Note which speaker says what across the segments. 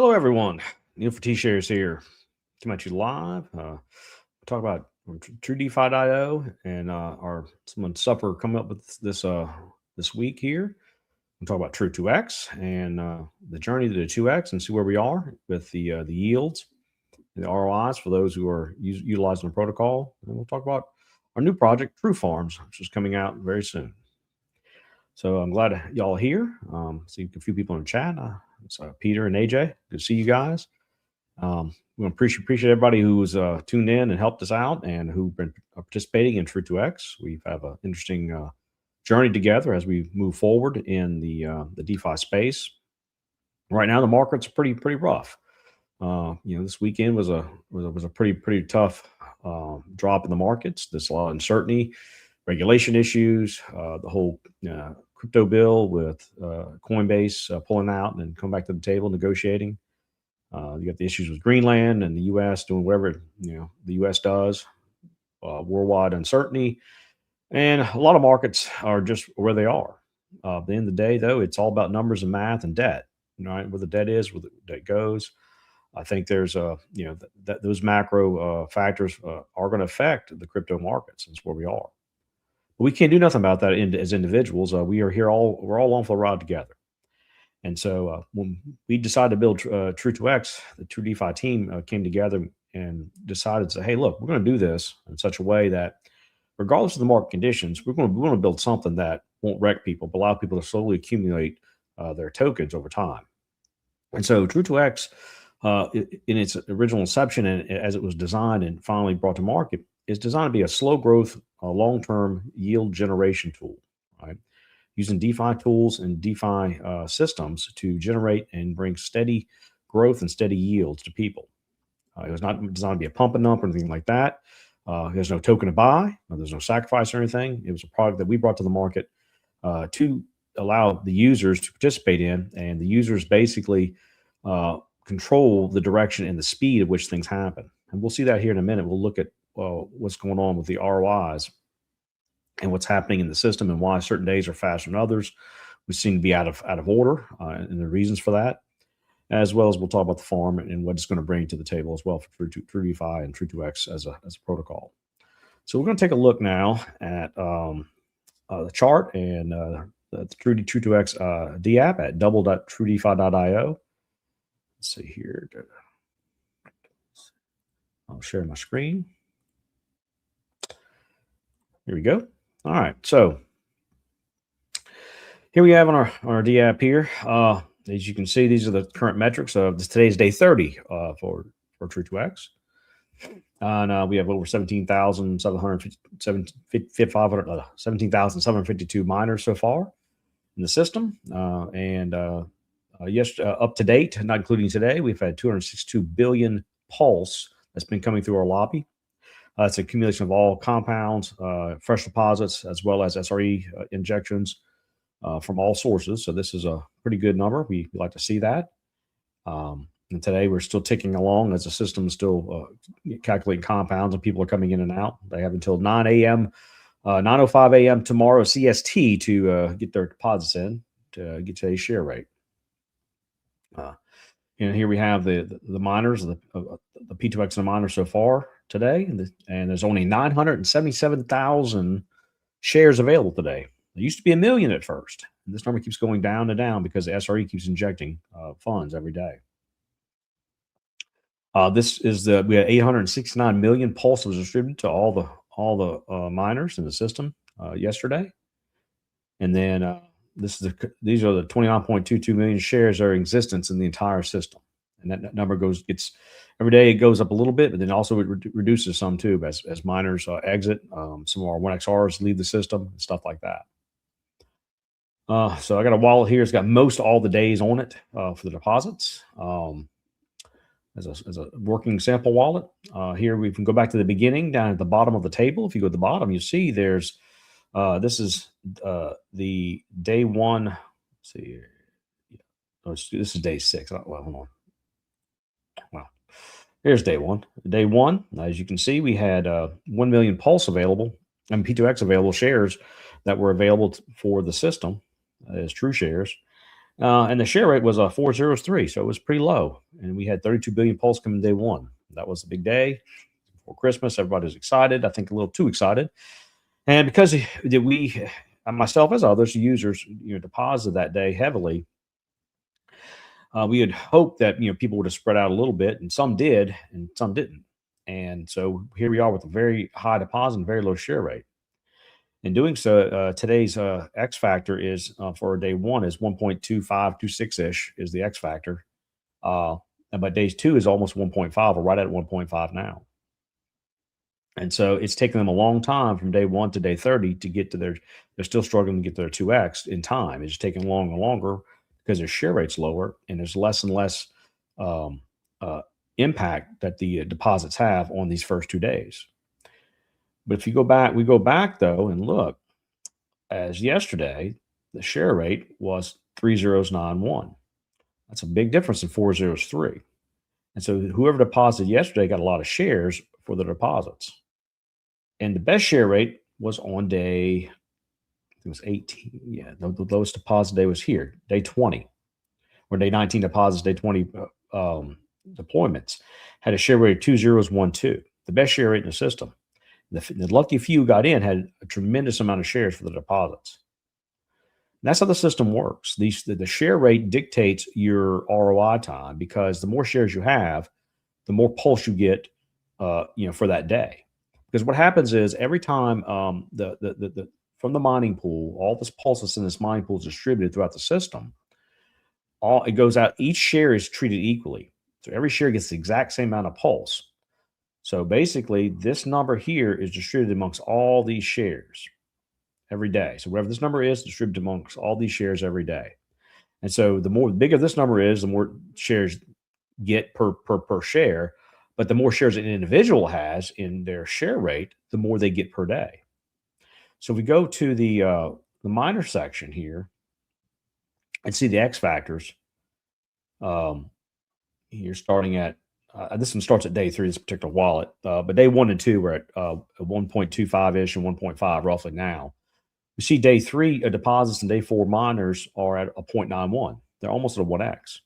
Speaker 1: Hello, everyone. Neil for T-Shares here. Come at you live. Talk about TruDefi.io and our some stuff we're coming up with this week here. We'll talk about Tru2X and the journey to the 2X and see where we are with the yields and the ROIs for those who are utilizing the protocol. And we'll talk about our new project, TruFarms, which is coming out very soon. So I'm glad y'all are here. See a few people in the chat. It's Peter and AJ. Good to see you guys. We appreciate everybody who's tuned in and helped us out and who've been participating in Tru2X. We have an interesting journey together as we move forward in the DeFi space. Right now, the market's pretty rough. This weekend was a pretty tough drop in the markets. There's a lot of uncertainty, regulation issues, the whole crypto bill with Coinbase pulling out and then come back to the table negotiating. You got the issues with Greenland and the U.S. doing whatever the U.S. does. Worldwide uncertainty, and a lot of markets are just where they are. At the end of the day, though, it's all about numbers and math and debt. Right, where the debt is, where the debt goes. I think there's those macro factors are going to affect the crypto markets. That's where we are. But we can't do nothing about that as individuals. We are here we're all on for the ride together. And so when we decided to build Tru2X, the TruDefi team came together and decided to say, hey, look, we're going to do this in such a way that regardless of the market conditions, we're going to build something that won't wreck people, but allow people to slowly accumulate their tokens over time. And so Tru2X, in its original inception and as it was designed and finally brought to market, is designed to be a slow growth, long-term yield generation tool, right? Using DeFi tools and DeFi systems to generate and bring steady growth and steady yields to people. It was not designed to be a pump and dump or anything like that. There's no token to buy. There's no sacrifice or anything. It was a product that we brought to the market to allow the users to participate in, and the users basically control the direction and the speed at which things happen. And we'll see that here in a minute. We'll look at what's going on with the ROIs and what's happening in the system and why certain days are faster than others. We seem to be out of order and the reasons for that, as well as we'll talk about the farm and what it's going to bring to the table as well for TruDefi and Tru2X as a protocol. So we're going to take a look now at the chart and the Tru2X D app at double.trudefi.io. Let's see here. I'll share my screen. Here we go. All right. So here we have on our D app here. As you can see, these are the current metrics of today's day 30 for Tru2X. And we have over 17,752 miners so far in the system. Up to date, not including today, we've had 262 billion pulse that's been coming through our lobby. It's an accumulation of all compounds, fresh deposits, as well as SRE injections from all sources. So this is a pretty good number. We like to see that. And today we're still ticking along as the system is still calculating compounds and people are coming in and out. They have until 9 a.m., 9:05 a.m. tomorrow CST to get their deposits in to get today's share rate. And here we have the miners, the P2X and the miners so far today, and there's only 977,000 shares available today. It used to be 1 million at first, and this number keeps going down and down because the SRE keeps injecting funds every day. This is we had 869 million pulse was distributed to all the miners in the system yesterday, and then these are the 29.22 million shares that are in existence in the entire system, and that number gets every day it goes up a little bit, but then also it reduces some too as miners exit. Some of our 1XRs leave the system and stuff like that. So I got a wallet here. It's got most all the days on it for the deposits. As a working sample wallet. Here we can go back to the beginning down at the bottom of the table. If you go to the bottom, you see there's this is the day one. Let's see here. Oh, this is day 6. Well, hold on. Well, here's day one. Day one, as you can see, we had 1 million pulse available and P2X available shares that were available for the system as true shares. And the share rate was 403, so it was pretty low. And we had 32 billion pulse coming day one. That was the big day before Christmas. Everybody was excited. I think a little too excited. And because we, myself as others, users, deposited that day heavily, we had hoped that people would have spread out a little bit, and some did, and some didn't. And so here we are with a very high deposit and very low share rate. In doing so, today's X factor is for day one is 1.2526 ish is the X factor, and by days two is almost 1.5 or right at 1.5 now. And so it's taken them a long time from day one to day 30 to get to their. They're still struggling to get their 2X in time. It's taking longer and longer because their share rate's lower and there's less and less um, uh, impact that the deposits have on these first 2 days. But if you go back, we go back though and look, as yesterday, the share rate was 3091. That's a big difference in 403. And so whoever deposited yesterday got a lot of shares for the deposits. And the best share rate was on day, it was 18. Yeah, the lowest deposit day was here, day 20, or day 19 deposits, day 20 deployments had a share rate of 2012, the best share rate in the system. The lucky few got in had a tremendous amount of shares for the deposits. And that's how the system works. The share rate dictates your ROI time because the more shares you have, the more pulse you get, for that day. Because what happens is every time the from the mining pool, all this pulse that's in this mining pool is distributed throughout the system. All it goes out. Each share is treated equally, so every share gets the exact same amount of pulse. So basically, this number here is distributed amongst all these shares every day. So whatever this number is, distributed amongst all these shares every day. And so the bigger this number is, the more shares get per share. But the more shares an individual has in their share rate, the more they get per day. So if we go to the miner section here and see the X factors, you're starting at this one starts at day three, this particular wallet, but day 1 and 2 were at 1.25 ish and 1.5 roughly now. You see day three deposits and day four miners are at a 0.91. They're almost at a 1x.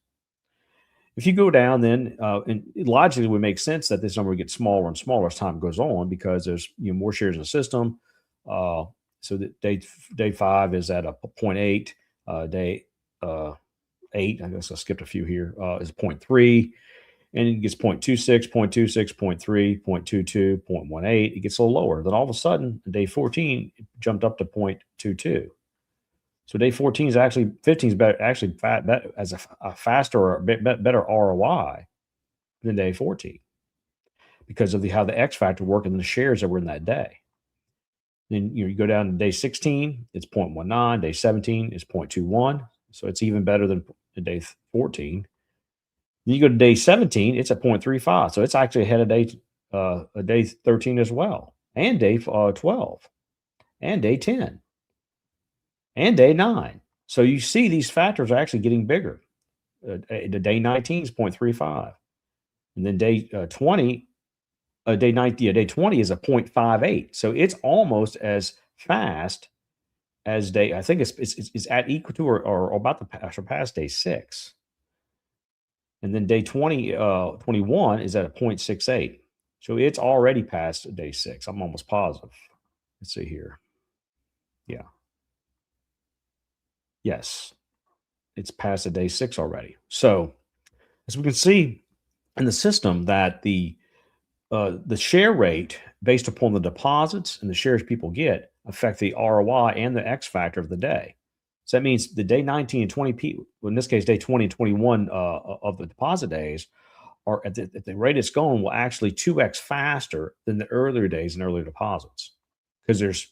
Speaker 1: If you go down, then and it logically would make sense that this number gets smaller and smaller as time goes on because there's more shares in the system. So that day 5 is at a 0.8. Day 8, I guess I skipped a few here, is 0.3. And it gets 0.26, 0.26, 0.3, 0.22, 0.18. It gets a little lower. Then all of a sudden, day 14, it jumped up to 0.22. So day 14 is actually 15 is better, actually as a faster or better ROI than day 14 because of how the X factor worked in the shares that were in that day. Then you go down to day 16, it's 0.19. Day 17 is 0.21. So it's even better than day 14. Then you go to day 17, it's at 0.35. So it's actually ahead of day 13 as well, and day 12, and day 10, and day 9. So you see these factors are actually getting bigger. The day 19 is 0.35. And then day 20, day 20 is a 0.58. So it's almost as fast as day, I think it's at equal to or about to surpass day 6. And then day 21 is at a 0.68. So it's already past day 6. I'm almost positive. Let's see here. Yeah. Yes. It's past a day 6 already. So as we can see in the system that the share rate based upon the deposits and the shares people get affect the ROI and the X factor of the day. So that means the day 19 and 20 people, in this case, day 20 and 21 of the deposit days are at the rate it's going will actually 2x faster than the earlier days and earlier deposits because there's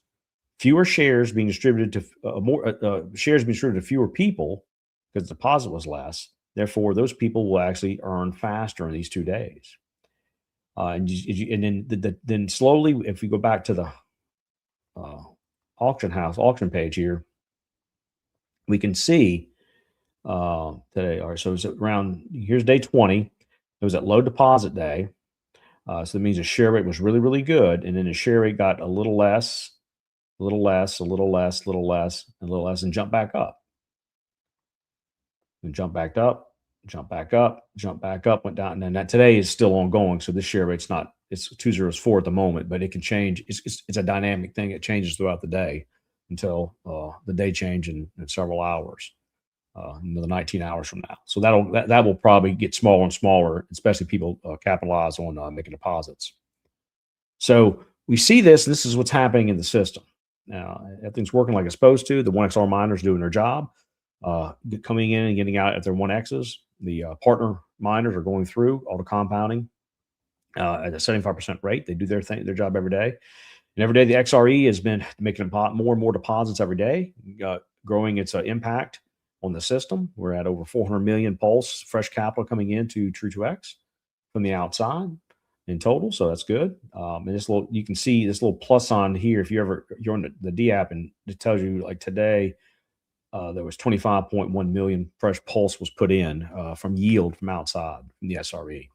Speaker 1: fewer shares being distributed to more shares being distributed to fewer people because the deposit was less. Therefore, those people will actually earn faster in these 2 days. And then slowly, if we go back to the auction page here, we can see today. All right, so it's around here's day 20. It was at low deposit day, so that means the share rate was really, really good, and then the share rate got a little less, a little less, a little less, a little less, and a little less, and jumped back up. and jump back up, jump back up, jump back up, went down. And then that today is still ongoing. So this share rate's not, it's 204 at the moment, but it can change. It's a dynamic thing. It changes throughout the day until the day change in several hours, another 19 hours from now. So that will probably get smaller and smaller, especially people capitalize on making deposits. So we see this. This is what's happening in the system. Now, everything's working like it's supposed to. The 1XR miners doing their job, coming in and getting out at their 1Xs. The partner miners are going through all the compounding at a 75% rate. They do their job every day. And every day, the XRE has been making more and more deposits every day, growing its impact on the system. We're at over 400 million pulse fresh capital coming into Tru2X from the outside in total. So that's good. And you can see this little plus on here. If you're on the D app, and it tells you like today, there was 25.1 million fresh pulse was put in from yield from outside from the SRE.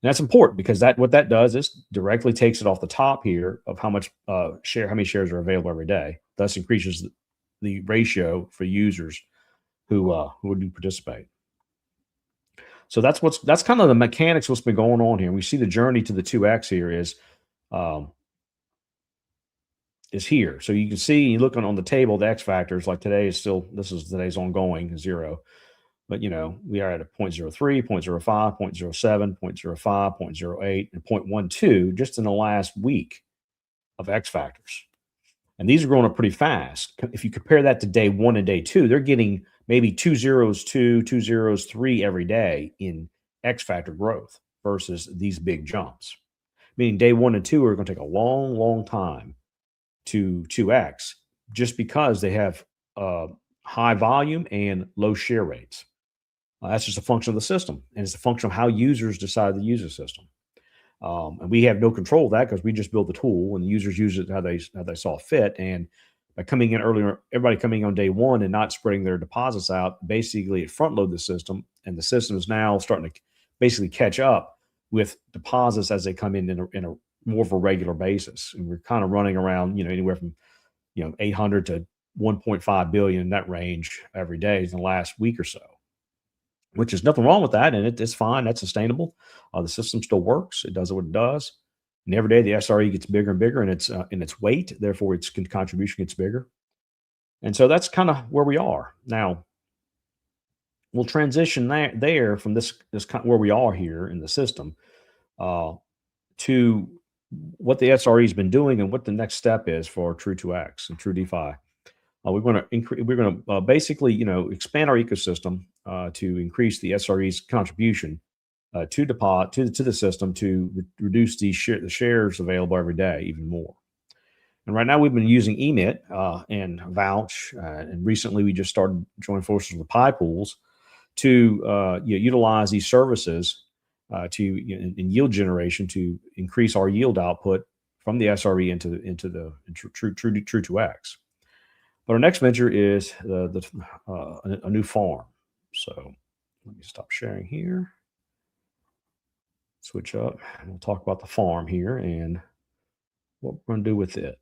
Speaker 1: And that's important because what that does is directly takes it off the top here of how many shares are available every day. Thus increases the ratio for users who do participate. So that's kind of the mechanics of what's been going on here. We see the journey to the 2X here is here. So you can see, you look on the table, the X factors, like today's ongoing 0. But, we are at a 0.03, 0.05, 0.07, 0.05, 0.08, and 0.12 just in the last week of X factors. And these are growing up pretty fast. If you compare that to day 1 and day 2, they're getting maybe 2 zeros, 2 zeros, 3 every day in X factor growth versus these big jumps. Meaning day 1 and 2 are going to take a long, long time to 2X just because they have high volume and low share rates. That's just a function of the system, and it's a function of how users decide to use the system. And we have no control of that because we just build the tool, and the users use it how they saw fit. And by coming in earlier, everybody coming in on day 1 and not spreading their deposits out, basically it front load the system, and the system is now starting to basically catch up with deposits as they come in a more of a regular basis. And we're kind of running around, anywhere from 800 to 1.5 billion in that range every day in the last week or so, which is nothing wrong with that. And it's fine. That's sustainable. The system still works. It does what it does. And every day the SRE gets bigger and bigger in its weight. Therefore, its contribution gets bigger. And so that's kind of where we are now. We'll transition there from this where we are here in the system to what the SRE has been doing and what the next step is for Tru2X and TruDeFi. We're going to basically, expand our ecosystem to increase the SRE's contribution to the system to reduce the shares available every day even more. And right now we've been using emit and vouch, and recently we just started joining forces with Pi pools to utilize these services in yield generation to increase our yield output from the SRE into the Tru2X. But our next venture is a new farm. So let me stop sharing here. Switch up, and we'll talk about the farm here and what we're going to do with it.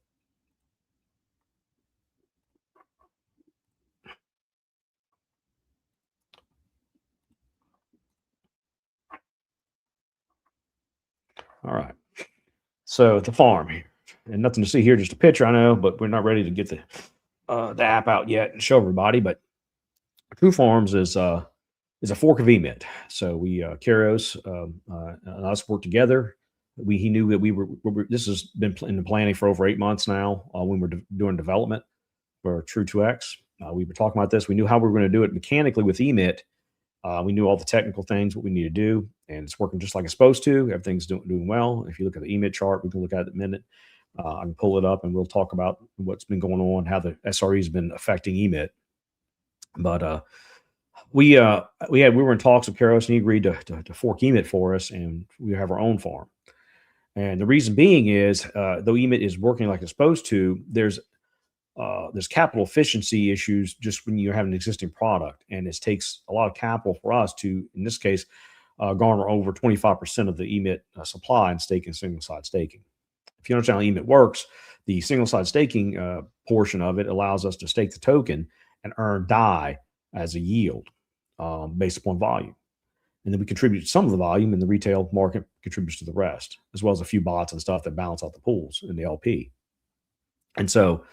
Speaker 1: All right. So the farm here, and nothing to see here, just a picture, I know, but we're not ready to get the app out yet and show everybody. But TruFarms is a fork of emit. So we Keros and us work together. He knew that this has been in the planning for over 8 months now. When we're doing development for Tru2X, we were talking about this. We knew how we were going to do it mechanically with emit. We knew all the technical things, what we need to do, and it's working just like it's supposed to. Everything's doing well. If you look at the emit chart, we can look at it in a minute. I can pull it up and we'll talk about what's been going on, how the SRE has been affecting emit. But we were in talks with Keros, and he agreed to fork emit for us, and we have our own farm. And the reason being is, though emit is working like it's supposed to, there's capital efficiency issues just when you have an existing product, and it takes a lot of capital for us to, in this case, garner over 25% of the emit supply and single side staking. If you understand how emit works, the single side staking portion of it allows us to stake the token and earn DAI as a yield. based upon volume. And then we contribute some of the volume, and the retail market contributes to the rest, as well as a few bots and stuff that balance out the pools in the LP. And so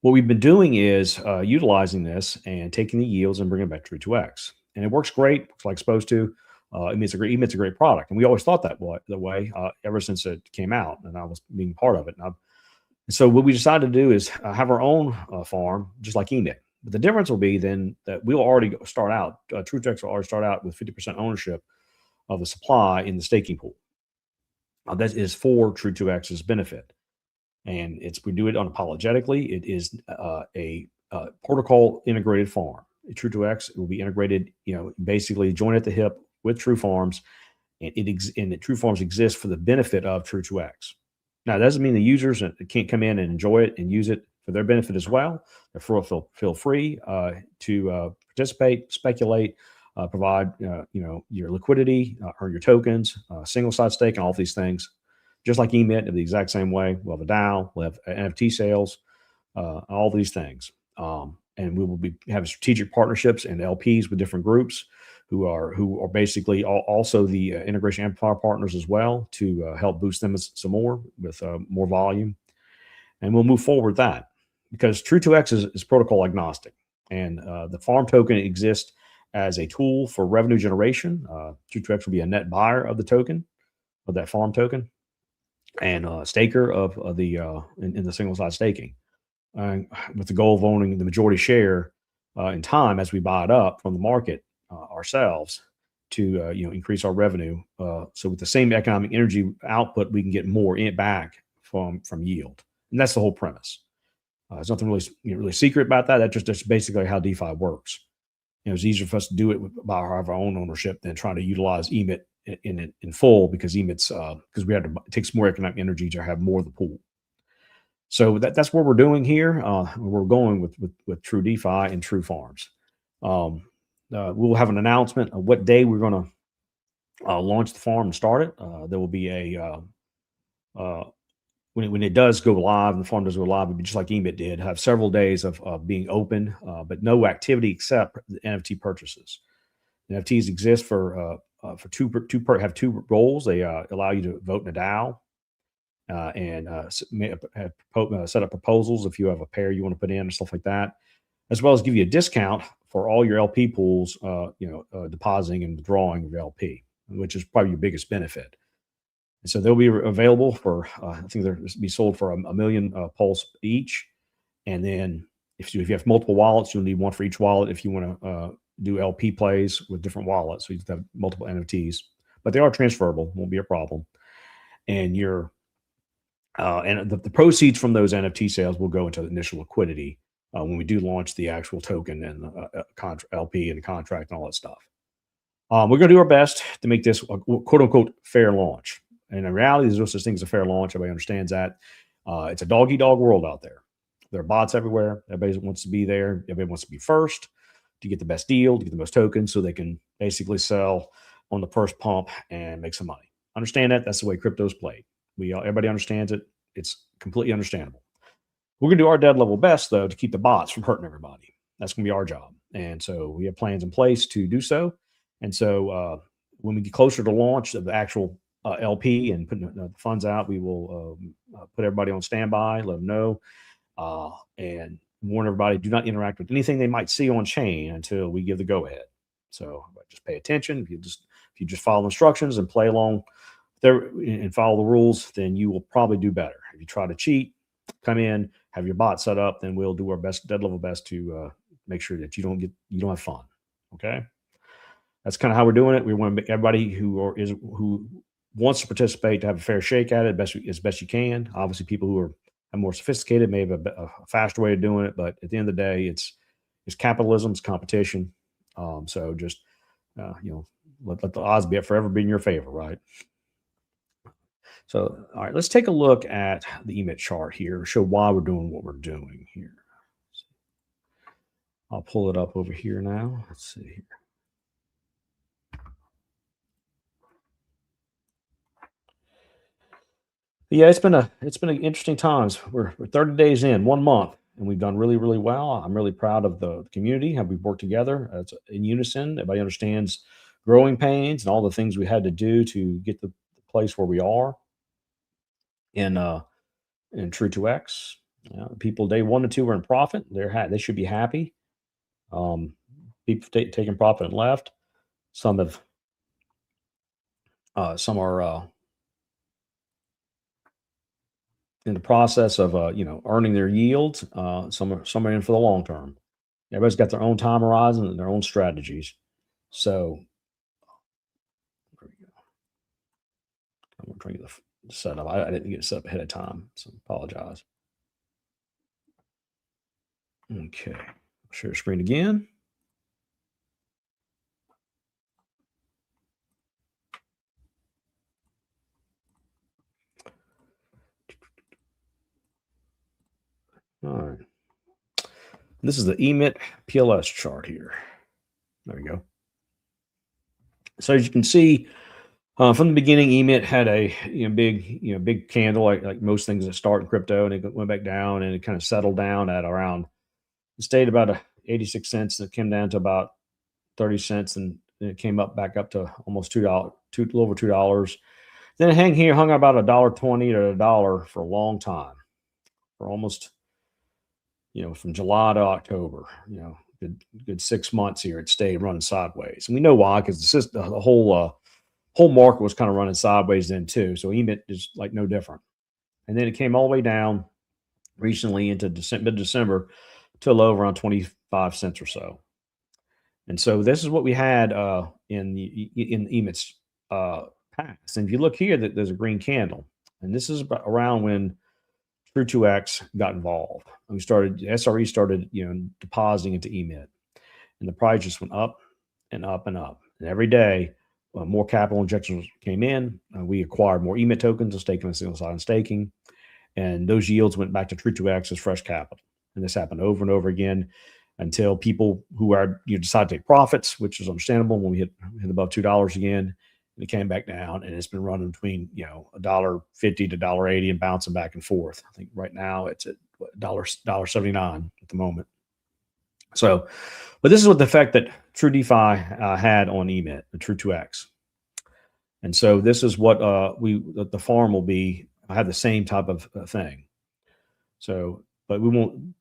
Speaker 1: what we've been doing is utilizing this and taking the yields and bringing it back to Tru2X. And it works great, looks like it's supposed to. It's a great product. And we always thought that way ever since it came out, and I was being part of it. And so what we decided to do is have our own farm, just like EMIT. But the difference will be then that we'll already start out, Tru2X will already start out with 50% ownership of the supply in the staking pool. That is for Tru2X's benefit. And we do it unapologetically. It is a protocol integrated farm. Tru2X will be integrated, basically joined at the hip with TruFarms, and TruFarms exists for the benefit of Tru2X. Now, that doesn't mean the users can't come in and enjoy it and use it for their benefit as well. Therefore, feel free to participate, speculate, provide your liquidity or your tokens, single side stake, and all of these things. Just like EMIT, in the exact same way. We'll have a DAO, we'll have NFT sales, all these things. And we will be having strategic partnerships and LPs with different groups who are basically also the integration amplifier partners as well, to help boost them some more with more volume. And we'll move forward with that, because Tru2X is protocol agnostic, and the farm token exists as a tool for revenue generation. Tru2X will be a net buyer of the token, of that farm token, and staker of the in the single side staking, with the goal of owning the majority share in time as we buy it up from the market ourselves to increase our revenue. So with the same economic energy output, we can get more back from yield, and that's the whole premise. There's nothing really secret about that. That's basically how DeFi works. It's easier for us to do it by our own ownership than trying to utilize EMIT in full, because EMIT's because it takes more economic energy to have more of the pool. So that's what we're doing here. We're going with True DeFi and TruFarms. We'll have an announcement of what day we're going to launch the farm and start it. There will be when it does go live, and the farm does go live, it'll be just like EMIT did, have several days of being open, but no activity except the NFT purchases. NFTs exist for two roles. They allow you to vote in a DAO and set up proposals if you have a pair you want to put in or stuff like that, as well as give you a discount for all your LP pools, depositing and withdrawing your LP, which is probably your biggest benefit. And so they'll be available for, I think they'll be sold for $1 million pulse each. And then if you have multiple wallets, you'll need one for each wallet if you want to do LP plays with different wallets. So you have multiple NFTs, but they are transferable, won't be a problem. And the proceeds from those NFT sales will go into the initial liquidity when we do launch the actual token and LP and the contract and all that stuff. We're going to do our best to make this a quote unquote fair launch. And in reality, there's no such thing as a fair launch. Everybody understands that. It's a dog-eat-dog world out there. There are bots everywhere. Everybody wants to be there. Everybody wants to be first to get the best deal, to get the most tokens, so they can basically sell on the first pump and make some money. Understand that. That's the way crypto's played. Everybody understands it. It's completely understandable. We're going to do our dead level best, though, to keep the bots from hurting everybody. That's going to be our job. And so we have plans in place to do so. And so when we get closer to launch of the actual LP and putting the funds out, we will put everybody on standby, let them know, and warn everybody, do not interact with anything they might see on chain until we give the go ahead. So just pay attention. If you just follow instructions and play along there and follow the rules, then you will probably do better. If you try to cheat, come in, have your bot set up, then we'll do our best, dead level best, to make sure that you don't have fun. Okay, that's kind of how we're doing it. We want to make everybody who wants to participate to have a fair shake at it as best you can. Obviously, people who are more sophisticated may have a faster way of doing it, but at the end of the day, it's capitalism, it's competition. So just let the odds be forever be in your favor, right? So, all right, let's take a look at the EMIT chart here, show why we're doing what we're doing here. I'll pull it up over here now. Let's see here. Yeah, it's been an interesting times. We're 30 days in, 1 month. and we've done really, really well. I'm really proud of the community, how we've worked together as in unison. Everybody understands growing pains and all the things we had to do to get the place where we are in Tru2X. People day 1 and 2 were in profit. They should be happy. People taking profit and left. Some have some are in the process of earning their yields. Some are in for the long term. Everybody's got their own time horizon and their own strategies. So there we go. I'm trying to get the setup. I didn't get it set up ahead of time, so apologize. Okay, share screen again. All right. This is the EMIT PLS chart here. There we go. So as you can see, from the beginning, EMIT had a big candle, like most things that start in crypto, and it went back down, and it kind of settled down at around. It stayed about 86 cents, and it came down to about 30 cents, and then it came back up to almost $2, a little over $2. Then it hung out about $1.20 to $1 for a long time, for almost from July to October. Good 6 months here. It stayed running sideways, and we know why, because the whole market was kind of running sideways then too. So EMIT is like no different. And then it came all the way down recently into mid-December to a low around 25 cents or so. And so this is what we had in EMIT's past. And if you look here, there's a green candle, and this is around when Tru2X got involved. SRE started depositing into EMIT, and the price just went up and up and up. And every day, more capital injections came in. We acquired more EMIT tokens and staking and single sign staking, and those yields went back to Tru2X as fresh capital. And this happened over and over again until people who are decide to take profits, which is understandable when we hit above $2 again. And it came back down, and it's been running between $1.50 to $1.80 and bouncing back and forth. I think right now it's at $1.79 at the moment. So, but this is what the effect that TrueDeFi had on EMIT, the Tru2X. And so this is what the farm will be. I have the same type of thing. So, but we won't,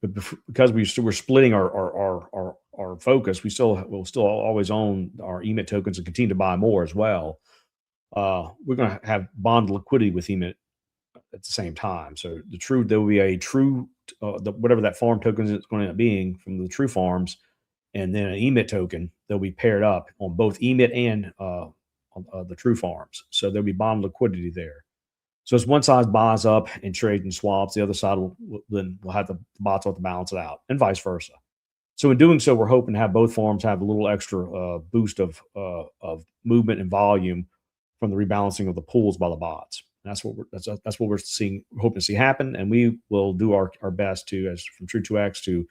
Speaker 1: because we're splitting our focus. We'll still always own our EMIT tokens and continue to buy more as well. We're going to have bond liquidity with EMIT at the same time. So there will be a true, whatever that farm token is going to end up being from the TruFarms, and then an EMIT token. They'll be paired up on both EMIT and the TruFarms. So there'll be bond liquidity there. So as one side buys up and trades and swaps, the other side will have the bots to balance it out, and vice versa. So in doing so, we're hoping to have both farms have a little extra boost of movement and volume from the rebalancing of the pools by the bots. And that's what we're hoping to see happen, and we will do our best from Tru2X to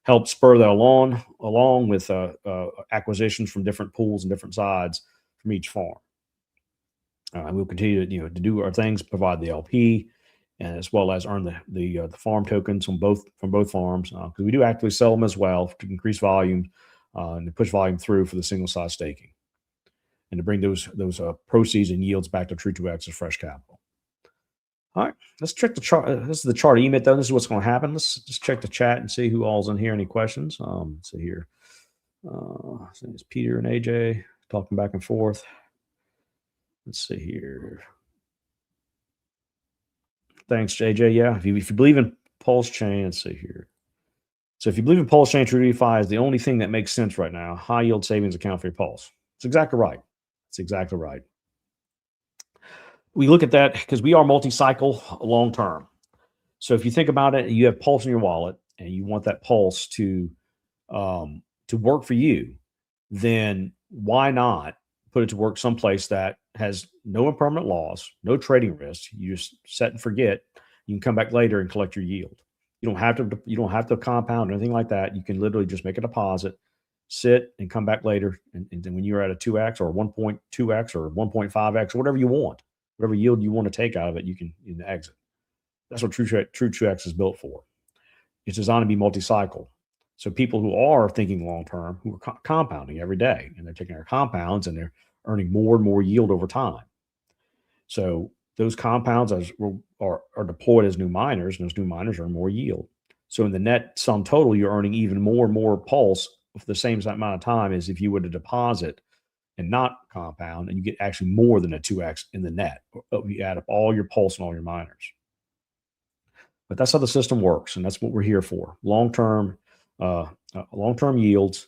Speaker 1: help spur that along with acquisitions from different pools and different sides from each farm. And we'll continue to do our things, provide the LP, and as well as earn the farm tokens from both farms, because we do actively sell them as well to increase volume and to push volume through for the single side staking, and to bring those proceeds and yields back to Tru2X as fresh capital. All right, let's check the chart. This is the chart of EMIT, though. This is what's going to happen. Let's just check the chat and see who all's in here. Any questions? So here, it's Peter and AJ talking back and forth. Let's see here. Thanks, JJ. Yeah, if you believe in Pulse Chain, let's see here. So if you believe in Pulse Chain, TrueDeFi is the only thing that makes sense right now. High yield savings account for your Pulse. It's exactly right. It's exactly right. We look at that because we are multi-cycle long term. So if you think about it, you have Pulse in your wallet, and you want that Pulse to work for you, then why not put it to work someplace that has no impermanent loss, no trading risk? You just set and forget. You can come back later and collect your yield. You don't have to compound or anything like that. You can literally just make a deposit, sit, and come back later. And then when you're at a 2x or 1.2x or 1.5x, or whatever you want, whatever yield you want to take out of it, you can exit. That's what Tru2X is built for. It's designed to be multi-cycle. So people who are thinking long term, who are compounding every day, and they're taking their compounds and they're earning more and more yield over time. So those compounds are deployed as new miners, and those new miners earn more yield. So in the net sum total, you're earning even more and more pulse for the same amount of time as if you were to deposit and not compound, and you get actually more than a 2x in the net. You add up all your pulse and all your miners. But that's how the system works, and that's what we're here for: long term yields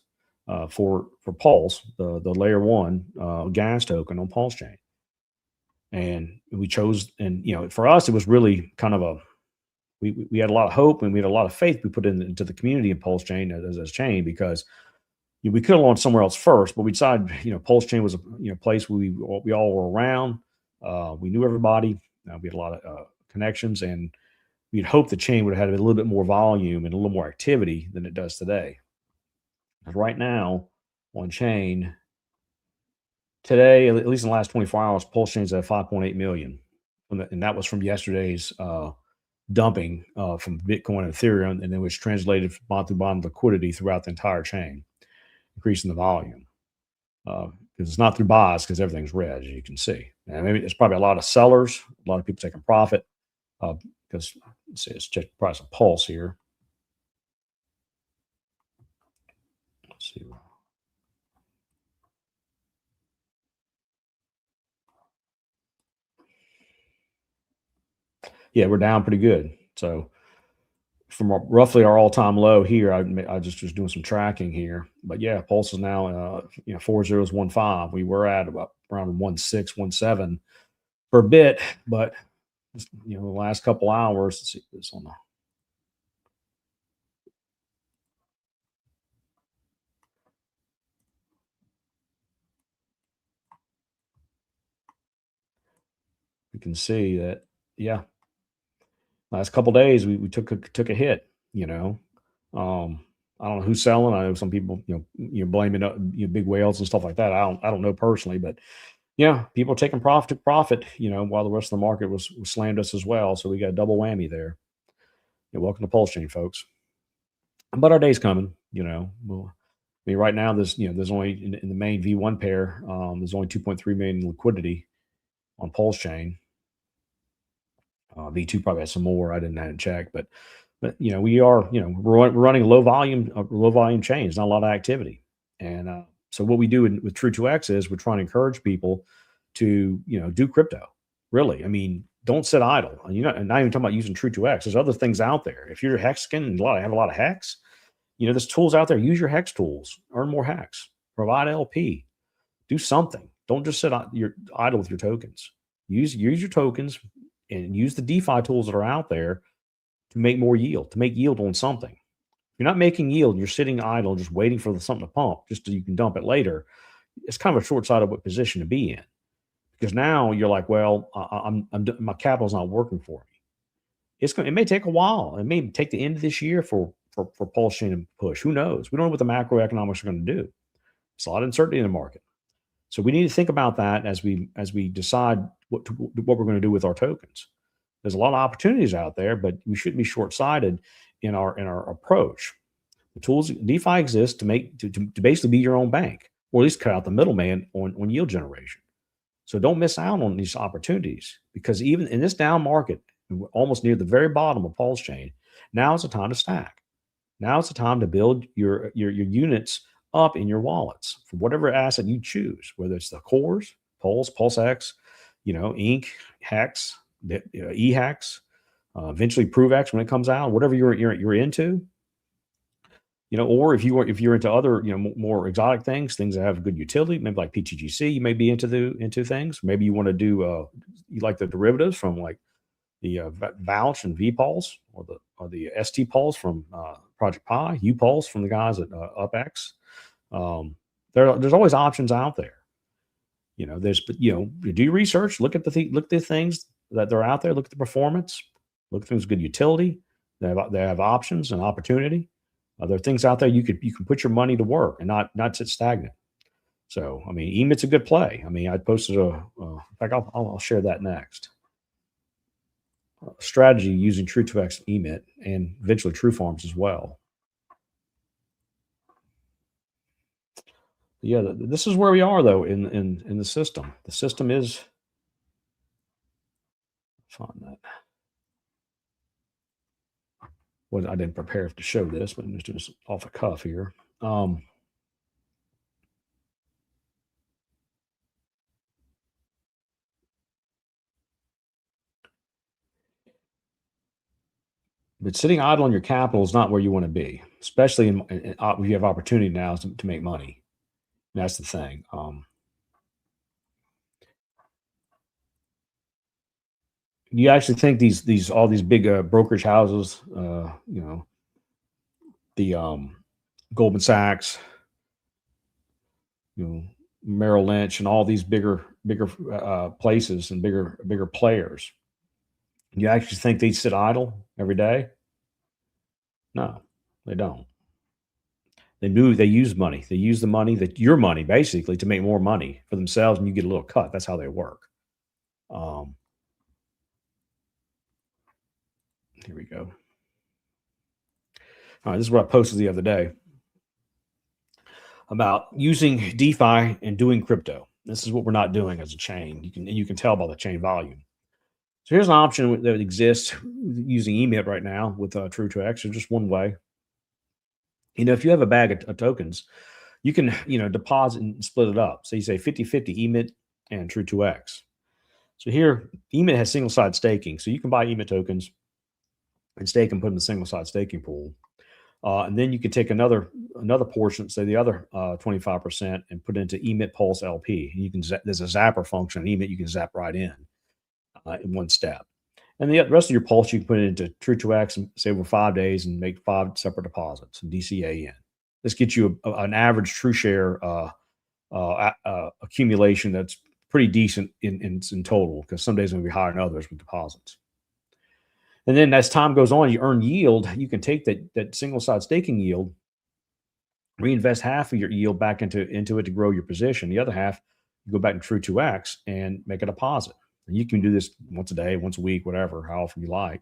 Speaker 1: for Pulse, the layer one gas token on Pulse Chain. And we chose, and for us, it was really kind of we had a lot of hope and we had a lot of faith we put into the community of Pulse Chain as chain, because we could have launched somewhere else first, but we decided Pulse Chain was a place where we all were around. We knew everybody. We had a lot of connections, and we'd hoped the chain would have had a little bit more volume and a little more activity than it does today. And right now, on chain, today, at least in the last 24 hours, Pulse Chain's at 5.8 million. And that was from yesterday's dumping from Bitcoin and Ethereum, and then was translated bond through bond liquidity throughout the entire chain, increasing the volume. Because it's not through buys, because everything's red, as you can see. And maybe there's probably a lot of sellers, a lot of people taking profit. Because let's check the price of Pulse here. Let's see. Yeah, we're down pretty good. So from roughly our all-time low here, I just was doing some tracking here, but yeah, Pulse is now 4015. We were at about around 1617 for a bit, but the last couple hours. Let's see this on the. We can see that, yeah, last couple days we took a hit. I don't know who's selling. I know some people, blaming big whales and stuff like that. I don't know personally, but yeah, people taking profit, while the rest of the market was slammed us as well. So we got a double whammy there. Welcome to Pulse Chain, folks. But our day's coming. Right now there's only in the main V1 pair, there's only 2.3 million in liquidity on Pulse Chain. V2 probably has some more. I didn't check, but we are we're running low volume chains, not a lot of activity. And so what we do with Tru2X is we're trying to encourage people to do crypto. Really, I mean, don't sit idle. And and not even talking about using Tru2X. There's other things out there. If you're hexing and have a lot of hex, there's tools out there. Use your hex tools. Earn more hex. Provide LP. Do something. Don't just sit idle with your tokens. Use your tokens and use the DeFi tools that are out there to make more yield, to make yield on something. If you're not making yield, you're sitting idle, just waiting for something to pump, just so you can dump it later. It's kind of a short-sighted position to be in, because now you're like, well, my capital's not working for me. It may take a while. It may take the end of this year for Pulse Chain to push. Who knows? We don't know what the macroeconomics are going to do. It's a lot of uncertainty in the market. So we need to think about that as we decide what we're going to do with our tokens. There's a lot of opportunities out there, but we shouldn't be short-sighted in our approach. The tools DeFi exists to basically be your own bank, or at least cut out the middleman on yield generation. So don't miss out on these opportunities, because even in this down market, we're almost near the very bottom of Pulse Chain, now is the time to stack. Now it's the time to build your units up in your wallets for whatever asset you choose, whether it's the cores, Pulse, PulseX, Inc, Hex, eHex, eventually ProveX when it comes out, whatever you're into. Or if you're into other more exotic things that have good utility, maybe like PTGC, you may be into things. Maybe you want to do you like the derivatives from like the Vouch and VPulse, or the ST Pulse from Project Pi, UPulse from the guys at UpX. There's always options out there. You do research, look at the things that they're out there, look at the performance, look at things with good utility. They have options and opportunity. There are things out there you can put your money to work and not sit stagnant. So I mean, EMIT's a good play. I mean, I posted in fact, I'll share that next. strategy using Tru2X emit and eventually TruFarms as well. Yeah, this is where we are though in the system. The system is find that. Well, I didn't prepare to show this, but it's just off the cuff here. But sitting idle on your capital is not where you want to be, especially when you have opportunity now to make money. That's the thing. Do you actually think these all these big brokerage houses, the Goldman Sachs, Merrill Lynch, and all these bigger places and bigger players? Do you actually think they sit idle every day? No, they don't. They use money. They use the money that your money basically to make more money for themselves, and you get a little cut. That's how they work. Um, Here we go. All right, this is what I posted the other day about using DeFi and doing crypto. This is what we're not doing as a chain. You can tell by the chain volume. So here's an option that exists using emit right now with Tru2X. It's just one way. If you have a bag of tokens, you can deposit and split it up. So you say 50-50 emit and Tru2X. So here, emit has single side staking. So you can buy emit tokens and stake and put in the single side staking pool. And then you can take another portion, say the other 25%, and put it into emit pulse LP. And you can there's a zapper function in emit you can zap right in one step. And the rest of your pulse you can put it into Tru2X and say over 5 days and make 5 separate deposits and DCA in. This gets you an average TruShare accumulation that's pretty decent in total, because some days going to be higher than others with deposits. And then as time goes on, you earn yield. You can take that single side staking yield, reinvest half of your yield back into it to grow your position. The other half, you go back to Tru2X and make a deposit. And you can do this once a day, once a week, whatever, how often you like.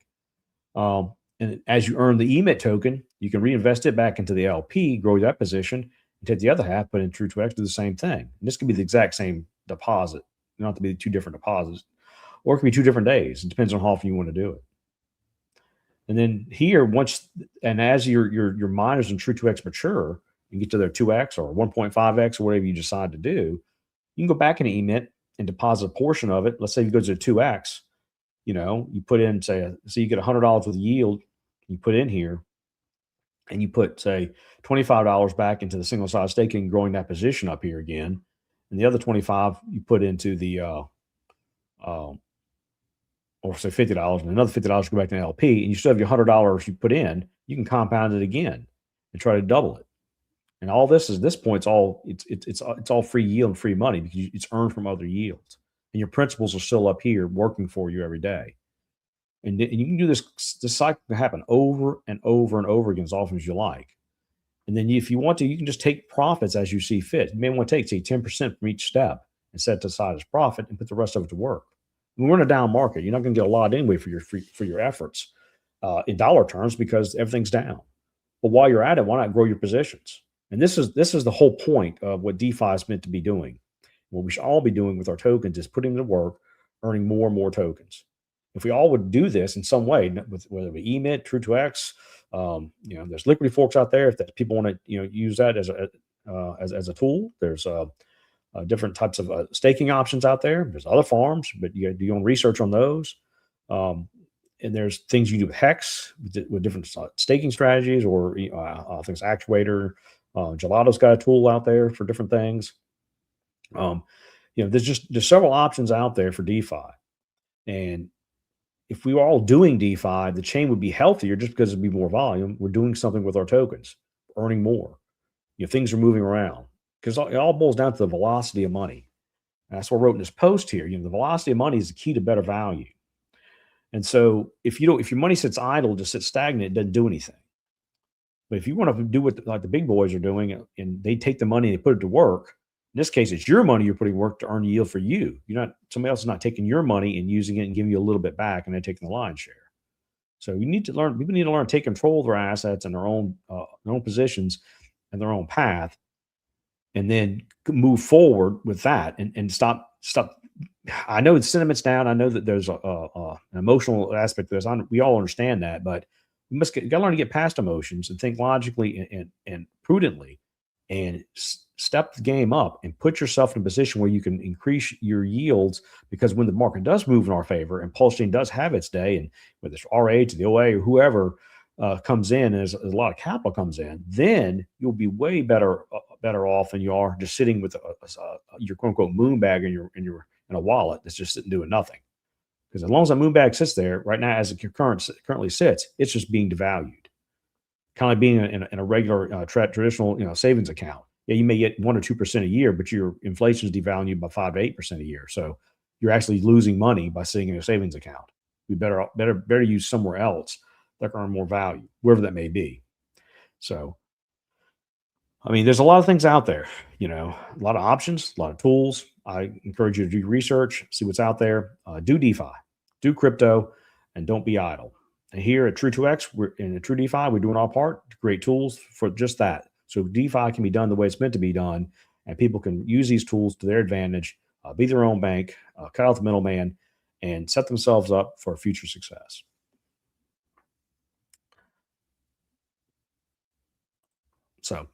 Speaker 1: And as you earn the emit token, you can reinvest it back into the LP, grow that position, and take the other half, put in Tru2X, do the same thing. And this could be the exact same deposit, not to be 2 different deposits, or it could be 2 different days. It depends on how often you want to do it. And then here, as your miners in Tru2X mature and get to their 2x or 1.5x or whatever you decide to do, you can go back into emit and deposit a portion of it. Let's say you go to 2x, you put in, so you get $100 with yield, you put in here, and you put, say, $25 back into the single side staking, growing that position up here again. And the other 25 you put into the, or say $50, and another $50 go back to an LP, and you still have your $100 you put in. You can compound it again and try to double it. And all this point, it's all free yield and free money because it's earned from other yields, and your principals are still up here working for you every day. And you can do this cycle can happen over and over and over again as often as you like. And then if you want to, you can just take profits as you see fit. You may want to take, say, 10% from each step and set it aside as profit and put the rest of it to work. When we're in a down market, you're not going to get a lot anyway for your efforts in dollar terms because everything's down. But while you're at it, why not grow your positions? And this is the whole point of what DeFi is meant to be doing. What we should all be doing with our tokens is putting them to work, earning more and more tokens. If we all would do this in some way, whether it be emit, Tru2X, there's liquidity forks out there. If people want to use that as a tool, there's different types of staking options out there. There's other farms, but you do your own research on those. And there's things you do with Hex with different staking strategies, or I think it's Actuator. Gelato's got a tool out there for different things. There's several options out there for DeFi, and if we were all doing DeFi, the chain would be healthier just because it'd be more volume. We're doing something with our tokens, earning more. Things are moving around, because it all boils down to the velocity of money. And that's what I wrote in this post here. The velocity of money is the key to better value. And so if your money sits idle, just sits stagnant, it doesn't do anything. But if you want to do what like the big boys are doing, and they take the money and they put it to work, In this case, it's your money you're putting work to earn yield for you. You're not somebody else is not taking your money and using it and giving you a little bit back and then taking the lion's share. So you need to learn. People need to learn to take control of their assets and their own positions and their own path, and then move forward with that and stop. I know the sentiment's down. I know that there's an emotional aspect to this. We all understand that, but we got to learn to get past emotions and think logically and prudently, and step the game up and put yourself in a position where you can increase your yields. Because when the market does move in our favor and pulse chain does have its day, and whether it's RH, the OA, or whoever comes in, as a lot of capital comes in, then you'll be way better off than you are just sitting with your quote unquote moon bag in a wallet that's just sitting doing nothing. Because as long as that moon bag sits there right now, as it currently sits, it's just being devalued, kind of being in a regular traditional savings account. Yeah, you may get 1 or 2% a year, but your inflation is devaluing by 5 to 8% a year. So you're actually losing money by sitting in a savings account. We better use somewhere else that can earn more value, wherever that may be. So, I mean, there's a lot of things out there, a lot of options, a lot of tools. I encourage you to do research, see what's out there, do DeFi, do crypto, and don't be idle. And here at Tru2X, we're in the True DeFi, we're doing our part to create tools for just that. So DeFi can be done the way it's meant to be done, and people can use these tools to their advantage, be their own bank, cut out the middleman, and set themselves up for future success. So,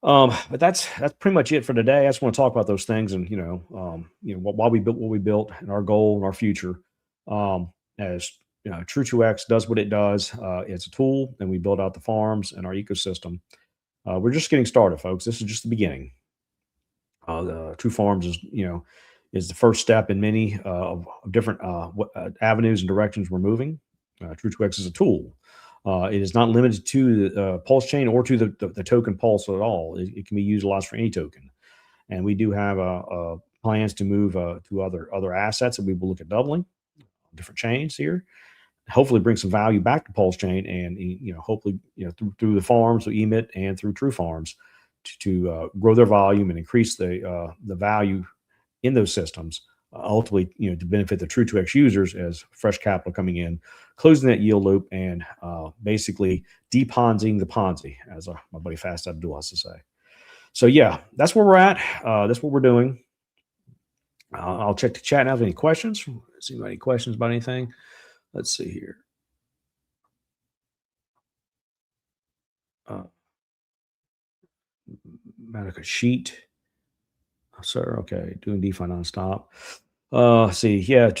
Speaker 1: but that's pretty much it for today. I just want to talk about those things, and why we built what we built, and our goal and our future. As Tru2X does what it does. It's a tool, and we build out the farms and our ecosystem. We're just getting started, folks. This is just the beginning. The TruFarms is the first step in many of different avenues and directions we're moving. Tru2X is a tool. It is not limited to the Pulse chain or to the token Pulse at all. It can be utilized for any token. And we do have plans to move to other assets that we will look at doubling, different chains here. Hopefully bring some value back to Pulse chain, and hopefully through the farms, so emit, and through TruFarms to grow their volume and increase the value in those systems. Ultimately, to benefit the Tru2X users as fresh capital coming in, closing that yield loop, and basically deponzing the Ponzi, as my buddy Fast Abdul has to say. So yeah, that's where we're at. That's what we're doing. I'll check the chat now. Have any questions? See any questions about anything? Let's see here. Medical sheet. Sir, okay, doing DeFi nonstop. See, yeah,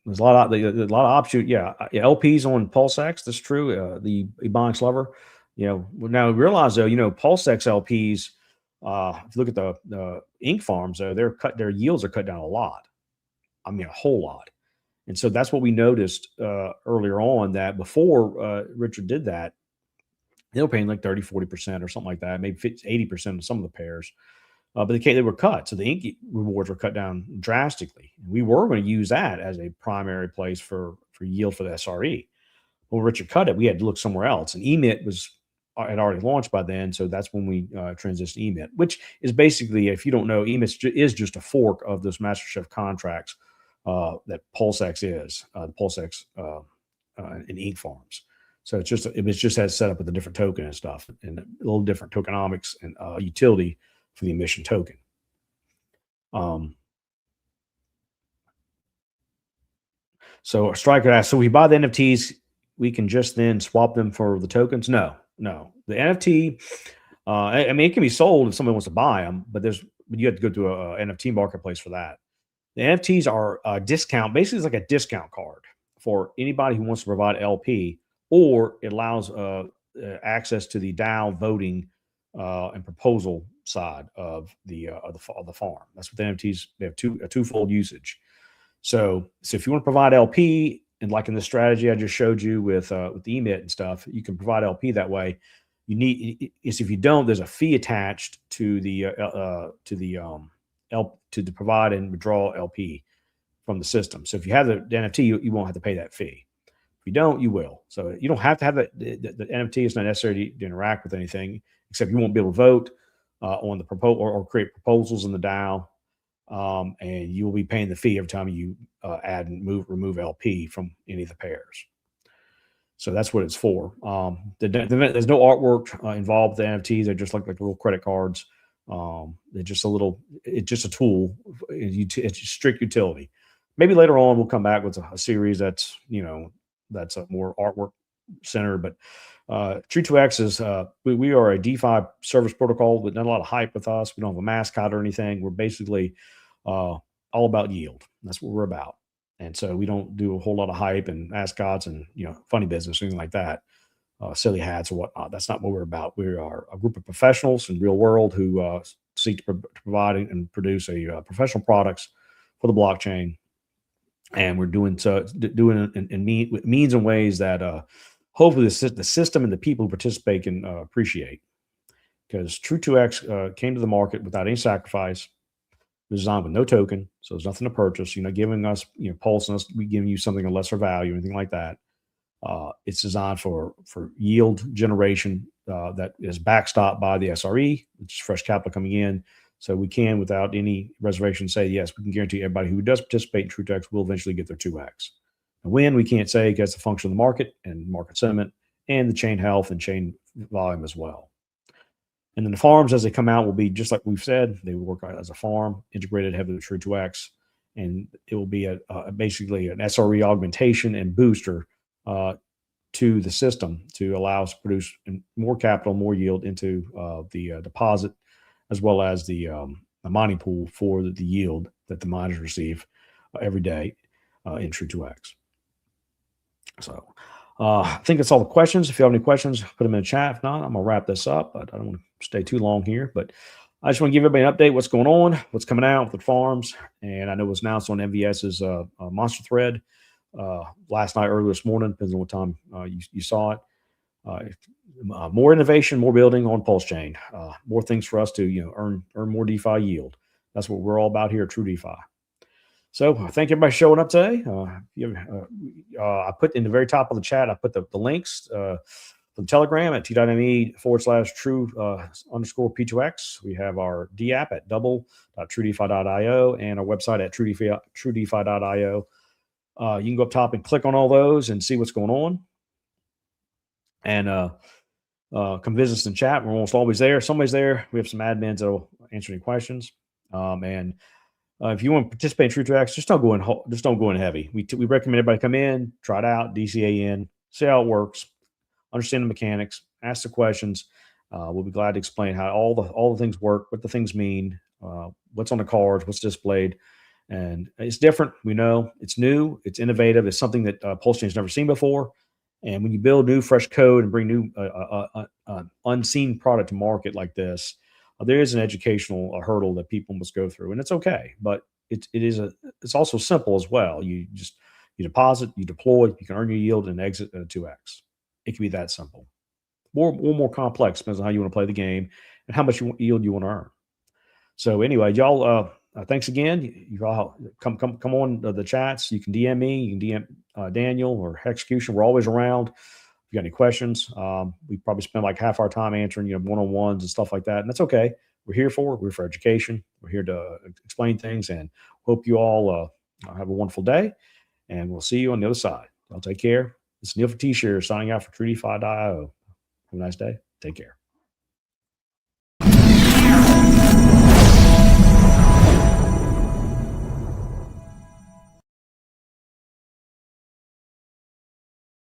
Speaker 1: there's a lot of options. Yeah, LPs on PulseX. That's true. The Ebonics lover. Now realize though, PulseX LPs. If you look at the ink farms, though, their yields are cut down a lot. I mean, a whole lot. And so that's what we noticed earlier on, that before Richard did that, they were paying like 30, 40% or something like that, maybe 80% of some of the pairs. But they were cut. So the ink rewards were cut down drastically. And we were going to use that as a primary place for yield for the SRE. When Richard cut it, we had to look somewhere else. And emit had already launched by then. So that's when we transitioned to emit, which is basically, if you don't know, emit is just a fork of those MasterChef contracts that PulseX is, the PulseX and ink farms. So it's just has set up with a different token and stuff, and a little different tokenomics and utility for the emission token. So Striker asks, so we buy the NFTs, we can just then swap them for the tokens? No. The NFT, I mean, it can be sold if somebody wants to buy them, but you have to go to a NFT marketplace for that. The NFTs are a discount. Basically, it's like a discount card for anybody who wants to provide LP, or it allows access to the DAO voting and proposal side of the farm. That's what the NFTs, they have a twofold usage. So if you want to provide LP, and like in the strategy I just showed you with the emit and stuff, you can provide LP that way. If you don't, there's a fee attached to the provide and withdraw LP from the system. So if you have the NFT, you won't have to pay that fee. If you don't, you will. So you don't have to have the NFT. It's not necessary to interact with anything, except you won't be able to vote. on the proposal or create proposals in the DAO. And you will be paying the fee every time you add and remove LP from any of the pairs. So that's what it's for. There's no artwork involved with the NFTs. They're just like little credit cards. They're just it's just a tool. It's strict utility. Maybe later on we'll come back with a series that's a more artwork center. But Tru2X is we are a DeFi service protocol, but not a lot of hype with us. We don't have a mascot or anything. We're basically all about yield. That's what we're about. And so we don't do a whole lot of hype and mascots and funny business, anything like that, silly hats or whatnot. That's not what we're about. We are a group of professionals in real world who seek to provide and produce professional products for the blockchain. And we're doing it in means and ways that hopefully the system and the people who participate can appreciate. Because Tru2X came to the market without any sacrifice. Designed with no token, so there's nothing to purchase. You're not giving us, pulsing us. We giving you something of lesser value, anything like that. It's designed for yield generation that is backstopped by the SRE, which is fresh capital coming in. So we can, without any reservation, say yes, we can guarantee everybody who does participate in Tru2X will eventually get their 2x. And when we can't say, because it's a function of the market and market sentiment and the chain health and chain volume as well. And then the farms, as they come out, will be just like we've said. They will work as a farm integrated heavily with Tru2X, and it will be basically an SRE augmentation and booster to the system to allow us to produce more capital, more yield into the deposit, as well as the mining pool for the yield that the miners receive every day in Tru2X. So I think that's all the questions. If you have any questions, put them in the chat. If not, I'm going to wrap this up. But I don't want to stay too long here. But I just want to give everybody an update, what's going on, what's coming out with the farms. And I know it was announced on MVS's monster thread last night, early this morning, depends on what time you saw it. More innovation, more building on Pulse Chain, more things for us to earn more DeFi yield. That's what we're all about here at TruDeFi. So thank everybody for showing up today. I put in the very top of the chat, I put the links from Telegram at t.me/true_P2X. We have our D app at double.truedefi.io and our website at truedefi.io. You can go up top and click on all those and see what's going on. And come visit us in chat. We're almost always there. Somebody's there. We have some admins that will answer any questions. If you want to participate in Tru2X, just don't go in heavy. We recommend everybody come in, try it out, DCA in, see how it works, understand the mechanics, ask the questions. We'll be glad to explain how all the things work, what the things mean, what's on the cards, what's displayed. And it's different. We know it's new, it's innovative. It's something that Pulse Chain's never seen before. And when you build new, fresh code and bring new unseen product to market like this, there is an educational hurdle that people must go through, and it's okay. But it's also simple as well. You deposit, you deploy, you can earn your yield and exit at a 2x. It can be that simple. More complex depends on how you want to play the game and how much yield you want to earn. So anyway, y'all, thanks again. You all come on the chats. You can DM me. You can DM Daniel or Execution. We're always around. If you got any questions, we probably spend like half our time answering, one-on-ones and stuff like that. And that's okay. We're for education. We're here to explain things, and hope you all have a wonderful day. And we'll see you on the other side. I'll take care. It's Neil for T-Share signing out for TruDeFi.io. Have a nice day. Take care.